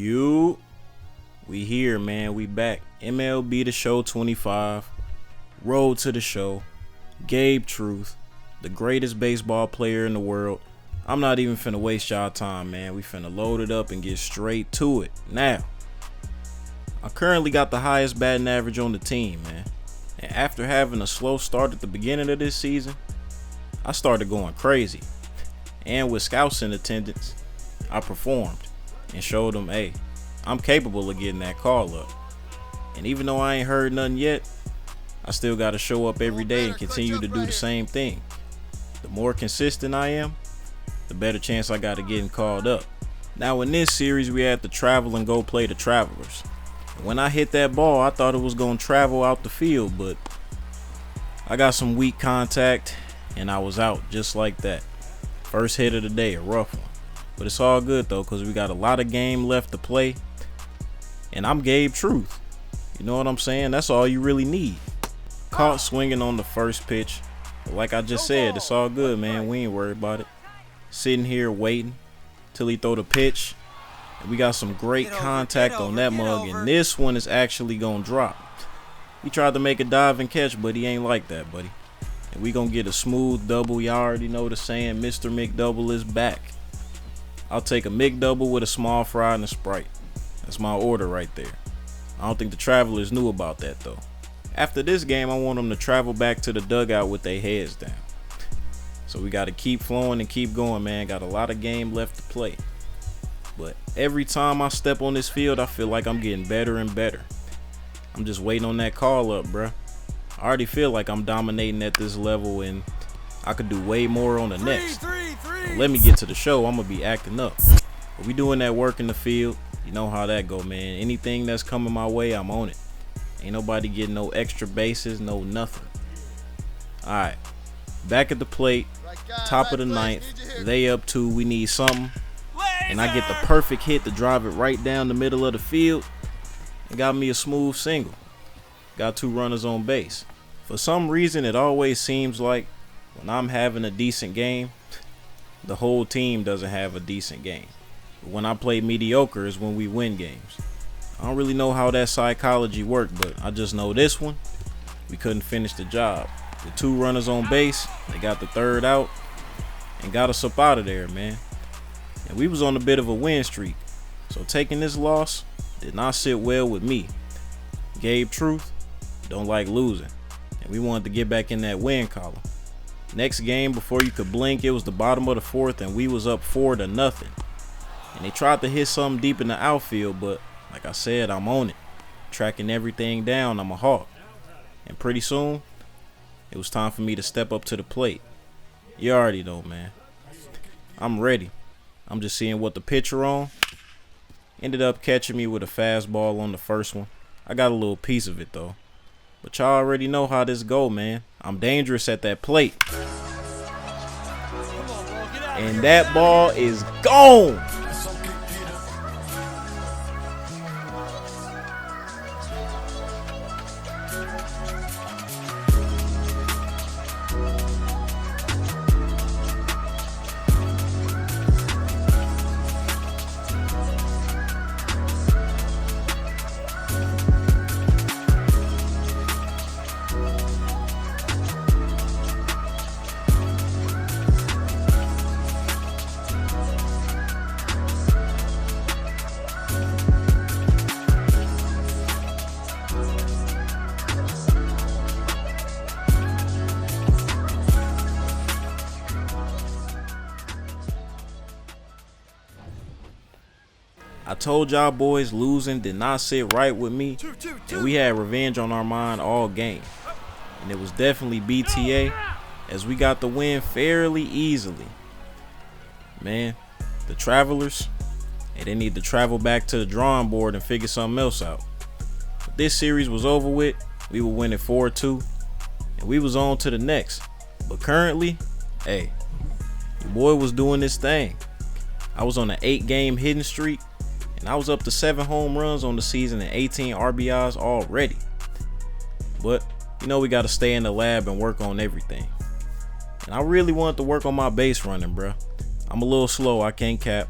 We here, man. We back. MLB The Show 25. Road to the show. Gabe Truth, the greatest baseball player in the world. I'm not even finna waste y'all time, man. We finna load it up and get straight to it. Now, I currently got the highest batting average on the team, man. And after having a slow start at the beginning of this season, I started going crazy. And with scouts in attendance, I performed and showed them, hey, I'm capable of getting that call up. And even though I ain't heard nothing yet, I still got to show up every day and continue to do the same thing. The more consistent I am, the better chance I got of getting called up. Now in this series, we had to travel and go play the Travelers. And when I hit that ball, I thought it was going to travel out the field, but I got some weak contact and I was out just like that. First hit of the day, a rough one. But it's all good though, because we got a lot of game left to play. And I'm Gabe Truth. You know what I'm saying? That's all you really need. Caught swinging on the first pitch. But like I just said, it's all good, man. We ain't worried about it. Sitting here waiting till he throw the pitch. And we got some great contact on that mug. And this one is actually going to drop. He tried to make a dive and catch, but he ain't like that, buddy. And we going to get a smooth double. Y'all already know the saying, Mr. McDouble is back. I'll take a McDouble with a small fry and a Sprite. That's my order right there. I don't think the Travelers knew about that though. After this game, I want them to travel back to the dugout with their heads down. So we got to keep flowing and keep going, man. Got a lot of game left to play. But every time I step on this field, I feel like I'm getting better and better. I'm just waiting on that call up, bruh. I already feel like I'm dominating at this level and I could do way more on the next. Let me get to the show. I'm going to be acting up. But we doing that work in the field. You know how that go, man. Anything that's coming my way, I'm on it. Ain't nobody getting no extra bases, no nothing. Alright. Back at the plate. Top of the ninth. They up 2. We need something. And I get the perfect hit to drive it right down the middle of the field. And got me a smooth single. Got 2 runners on base. For some reason, it always seems like when I'm having a decent game, the whole team doesn't have a decent game. But when I play mediocre is when we win games. I don't really know how that psychology worked, but I just know this one, we couldn't finish the job. The 2 runners on base, they got the 3rd out and got us up out of there, man. And we was on a bit of a win streak. So taking this loss did not sit well with me. Gabe Truth don't like losing. And we wanted to get back in that win column. Next game, before you could blink, it was the bottom of the 4th and we was up 4-0. And they tried to hit something deep in the outfield, but like I said, I'm on it. Tracking everything down, I'm a hawk. And pretty soon, it was time for me to step up to the plate. You already know, man. I'm ready. I'm just seeing what the pitcher on. Ended up catching me with a fastball on the first one. I got a little piece of it, though. But y'all already know how this go, man. I'm dangerous at that plate. And that ball is gone. I told y'all boys losing did not sit right with me, and we had revenge on our mind all game. And it was definitely BTA, as we got the win fairly easily. Man, the Travelers, and they need to travel back to the drawing board and figure something else out. But this series was over with. We were winning 4-2, and we was on to the next. But currently, hey, your boy was doing this thing. I was on an 8-game hitting streak, and I was up to 7 home runs on the season and 18 RBIs already. But, you know, we got to stay in the lab and work on everything. And I really wanted to work on my base running, bruh. I'm a little slow, I can't cap.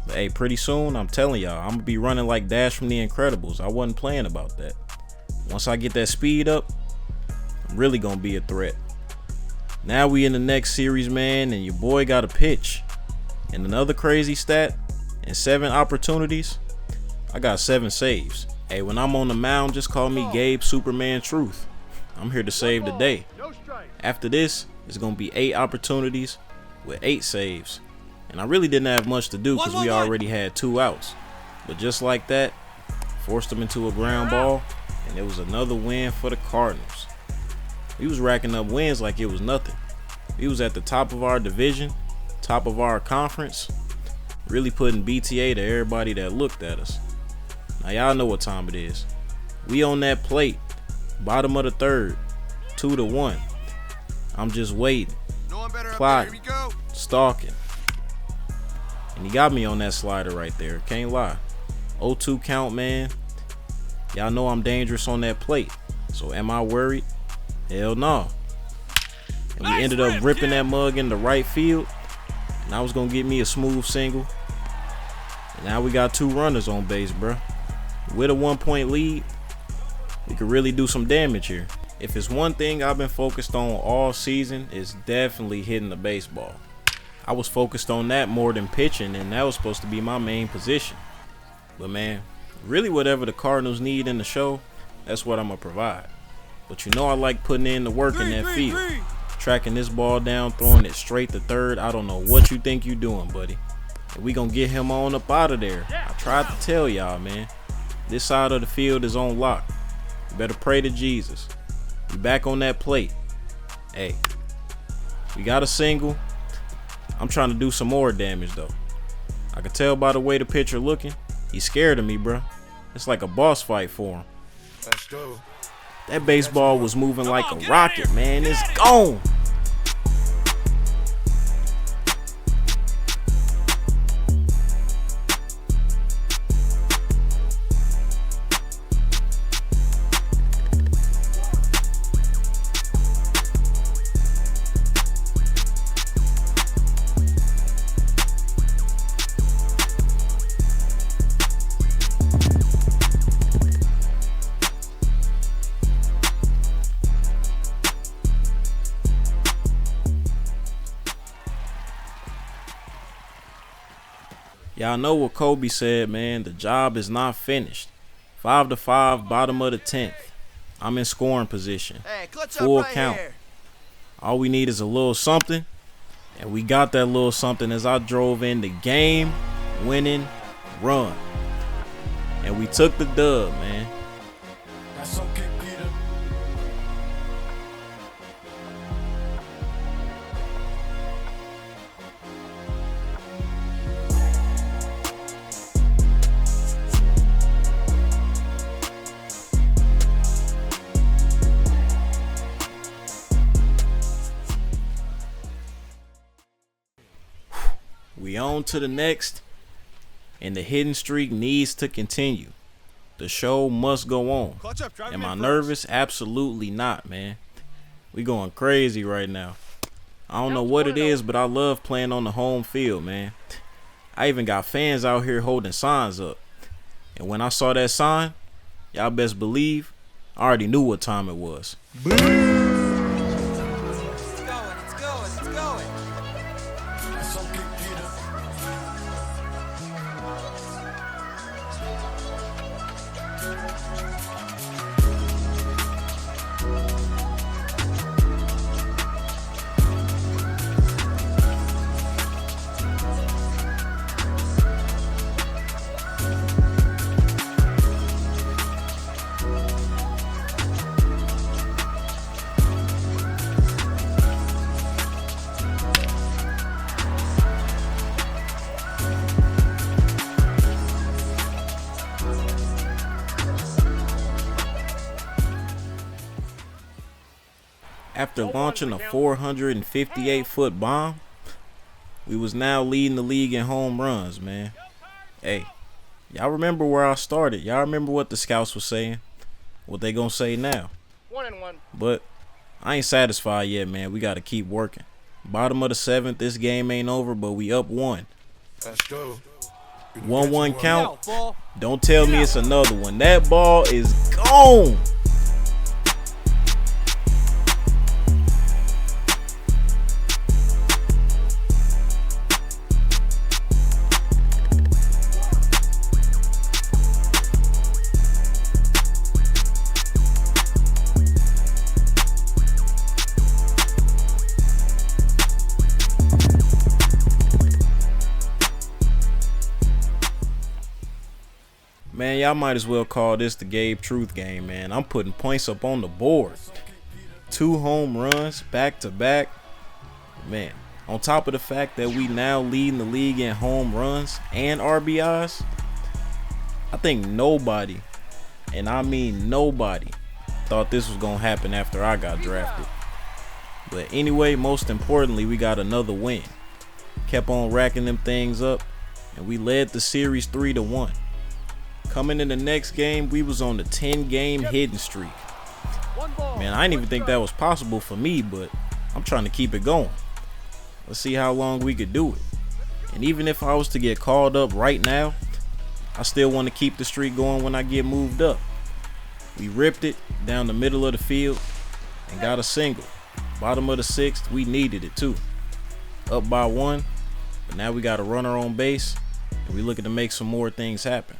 But hey, pretty soon, I'm telling y'all, I'm gonna be running like Dash from The Incredibles. I wasn't playing about that. Once I get that speed up, I'm really gonna be a threat. Now we in the next series, man, and your boy got a pitch. And another crazy stat, in 7 opportunities, I got 7 saves. Hey, when I'm on the mound, just call me Gabe Superman Truth. I'm here to save the day. After this, it's gonna be 8 opportunities with 8 saves. And I really didn't have much to do because we already had 2 outs. But just like that, forced them into a ground ball, and it was another win for the Cardinals. We was racking up wins like it was nothing. We was at the top of our division, top of our conference, really putting BTA to everybody that looked at us. Now y'all know what time it is. We on that plate, bottom of the 3rd, 2-1. I'm just waiting, plotting, stalking. And he got me on that slider right there, can't lie. 0-2 count, man. Y'all know I'm dangerous on that plate. So am I worried? Hell no. And we ended up ripping that mug in the right field. And I was gonna get me a smooth single. And now we got 2 runners on base, bruh. With a 1-point lead, we could really do some damage here. If it's one thing I've been focused on all season, it's definitely hitting the baseball. I was focused on that more than pitching, and that was supposed to be my main position. But man, really whatever the Cardinals need in the show, that's what I'm gonna provide. But you know I like putting in the work in that field. Tracking this ball down, throwing it straight to 3rd. I don't know what you think you doing, buddy. And we gonna get him on up out of there. I tried to tell y'all, man. This side of the field is on lock. You better pray to Jesus. We back on that plate. Hey, we got a single. I'm trying to do some more damage though. I can tell by the way the pitcher looking. He's scared of me, bro. It's like a boss fight for him. Let's go. That baseball was moving like a rocket, man. It's gone. Y'all know what Kobe said, man. The job is not finished. 5-5, bottom of the 10th. I'm in scoring position. Full count. All we need is a little something. And we got that little something as I drove in the game-winning run. And we took the dub, man. That's okay, Peter. We on to the next, and the hidden streak needs to continue. The show must go on. Am I nervous? Absolutely not, man. We going crazy right now. I don't know what it is, but I love playing on the home field, man. I even got fans out here holding signs up. And when I saw that sign, y'all best believe I already knew what time it was. After launching a 458-foot bomb, we was now leading the league in home runs, man. Hey, y'all remember where I started. Y'all remember what the scouts was saying? What they gonna say now? 1-1. But I ain't satisfied yet, man. We gotta keep working. Bottom of the 7th, this game ain't over, but we up 1. Let's go. 1-1 count. Don't tell me it's another one. That ball is gone. Man, y'all might as well call this the Gabe Truth game, man. I'm putting points up on the board. 2 home runs back to back. Man, on top of the fact that we now leading the league in home runs and RBIs, I think nobody, and I mean nobody, thought this was going to happen after I got drafted. But anyway, most importantly, we got another win. Kept on racking them things up, and we led the series 3-1. Coming in the next game, we was on the 10-game hitting streak. Man, I didn't even think that was possible for me, but I'm trying to keep it going. Let's see how long we could do it. And even if I was to get called up right now, I still want to keep the streak going when I get moved up. We ripped it down the middle of the field and got a single. Bottom of the 6th, we needed it too. Up by 1, but now we got a runner on base, and we looking to make some more things happen.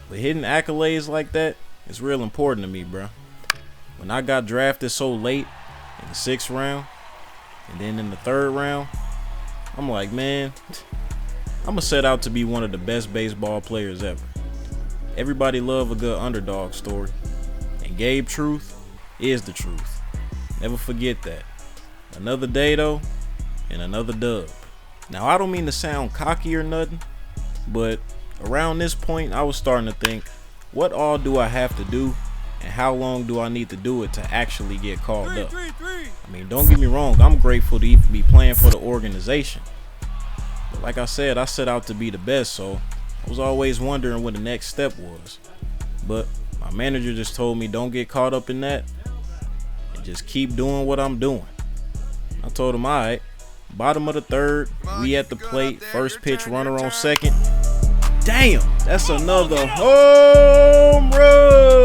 But hitting accolades like that is real important to me, bro. When I got drafted so late in the 6th round and then in the 3rd round, I'm like, man, I'm going to set out to be one of the best baseball players ever. Everybody love a good underdog story. And Gabe Truth is the truth. Never forget that. Another day, though, and another dub. Now, I don't mean to sound cocky or nothing, but around this point, I was starting to think, what all do I have to do and how long do I need to do it to actually get called up? I mean, don't get me wrong, I'm grateful to even be playing for the organization. But like I said, I set out to be the best, so I was always wondering what the next step was. But my manager just told me don't get caught up in that and just keep doing what I'm doing. I told him, all right, bottom of the 3rd, we at the plate, first pitch, runner on second. Damn, that's another home run.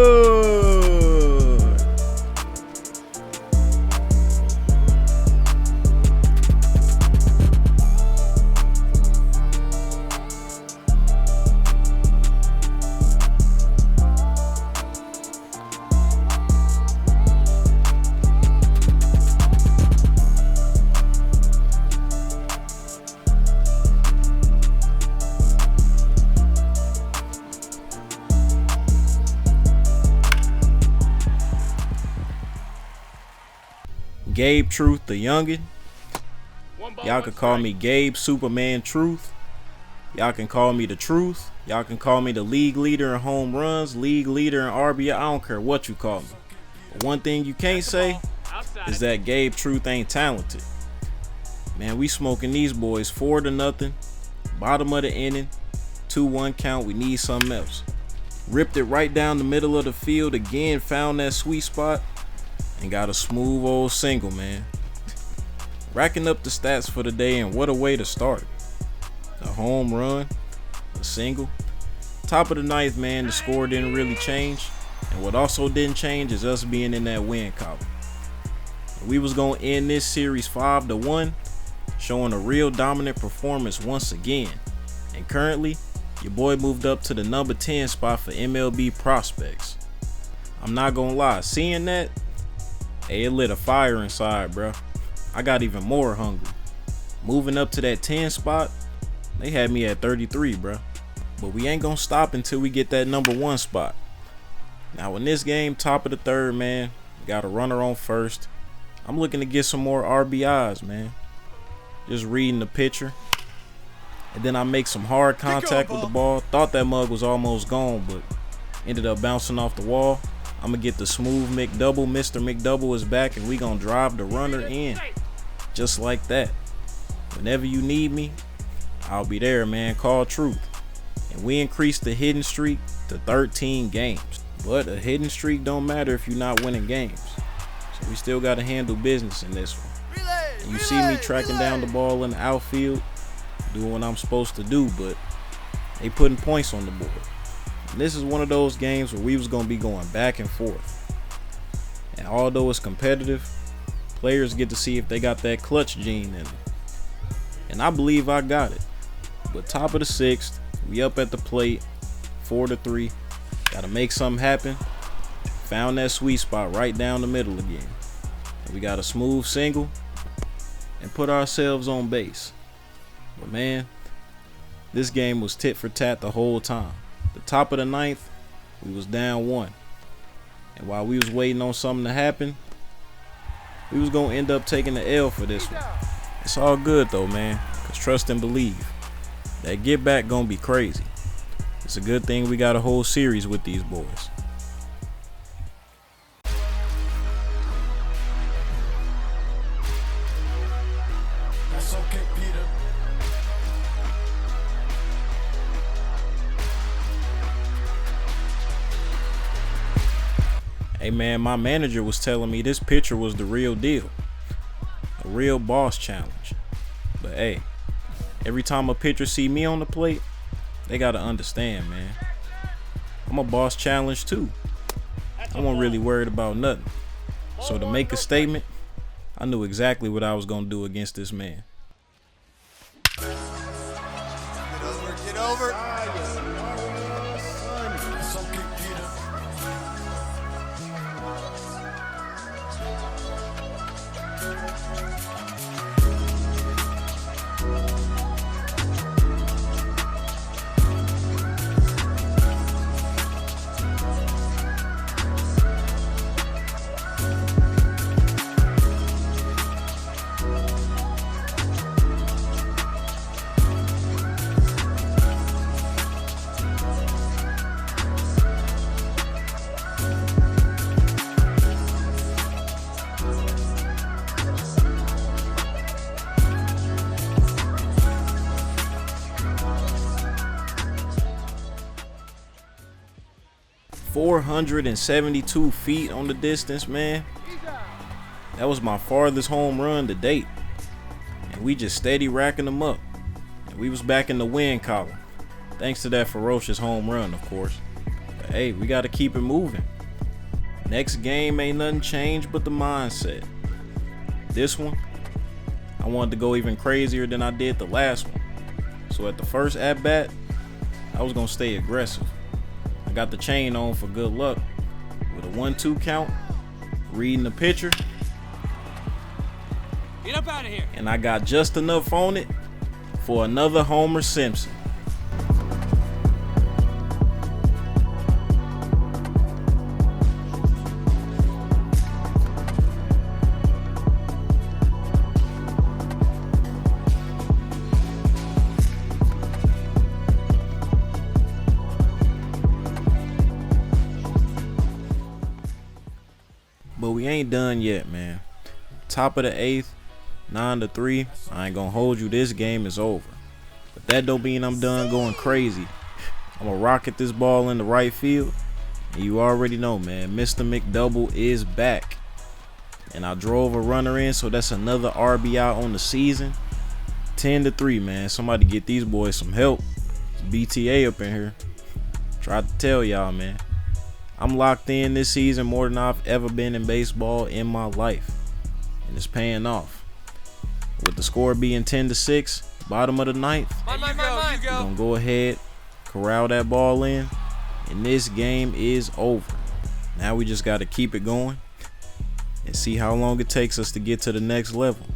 Gabe Truth the youngin'. Y'all can call me Gabe Superman Truth. Y'all can call me the Truth. Y'all can call me the league leader in home runs, league leader in RBI. I don't care what you call me. But one thing you can't say is that Gabe Truth ain't talented. Man, we smoking these boys 4-0. Bottom of the inning, 2-1 count. We need something else. Ripped it right down the middle of the field again. Found that sweet spot. And got a smooth old single, man. Racking up the stats for the day, and what a way to start. A home run, a single. Top of the 9th, man, the score didn't really change. And what also didn't change is us being in that win column. We was going to end this series 5-1, showing a real dominant performance once again. And currently, your boy moved up to the number 10 spot for MLB prospects. I'm not going to lie, seeing that, hey, it lit a fire inside, bro. I got even more hungry. Moving up to that 10 spot, they had me at 33, bro. But we ain't gonna stop until we get that number 1 spot. Now in this game, top of the 3rd, man, got a runner on first. I'm looking to get some more RBIs, man. Just reading the pitcher. And then I make some hard contact with the ball. Thought that mug was almost gone, but ended up bouncing off the wall. I'm going to get the smooth McDouble. Mr. McDouble is back, and we going to drive the runner in. Just like that. Whenever you need me, I'll be there, man. Call Truth. And we increased the hitting streak to 13 games. But a hitting streak don't matter if you're not winning games. So we still got to handle business in this one. And you see me tracking down the ball in the outfield, doing what I'm supposed to do, but they putting points on the board. And this is one of those games where we was gonna be going back and forth. And although it's competitive, players get to see if they got that clutch gene in them. And I believe I got it. But top of the 6th, we up at the plate, 4-3. Gotta make something happen. Found that sweet spot right down the middle again. And we got a smooth single and put ourselves on base. But man, this game was tit for tat the whole time. The top of the 9th, we was down 1. And while we was waiting on something to happen, we was gonna end up taking the L for this one. It's all good though, man, cause trust and believe. That get back gonna be crazy. It's a good thing we got a whole series with these boys. That's okay, Peter. Hey man, my manager was telling me this pitcher was the real deal. A real boss challenge. But hey, every time a pitcher see me on the plate, they gotta understand, man. I'm a boss challenge too. I wasn't really worried about nothing. So to make a statement, I knew exactly what I was gonna do against this man. Get over. That's okay, Peter. 472 feet on the distance, man. That was my farthest home run to date. And we just steady racking them up. And we was back in the win column. Thanks to that ferocious home run, of course. But hey, we gotta keep it moving. Next game ain't nothing changed but the mindset. This one, I wanted to go even crazier than I did the last one. So at the first at bat, I was gonna stay aggressive. I got the chain on for good luck with a 1-2 count, reading the pitcher. Get up out of here. And I got just enough on it for another Homer Simpson. But we ain't done yet, man. Top of the 8th, 9-3. I ain't gonna hold you. This game is over. But that don't mean I'm done going crazy. I'm gonna rocket this ball in the right field. And you already know, man, Mr. McDouble is back. And I drove a runner in, so that's another RBI on the season. 10-3, man. Somebody get these boys some help. It's BTA up in here. Tried to tell y'all, man. I'm locked in this season more than I've ever been in baseball in my life. And it's paying off. With the score being 10-6, bottom of the 9th, we're gonna go ahead, corral that ball in, and this game is over. Now we just gotta keep it going and see how long it takes us to get to the next level.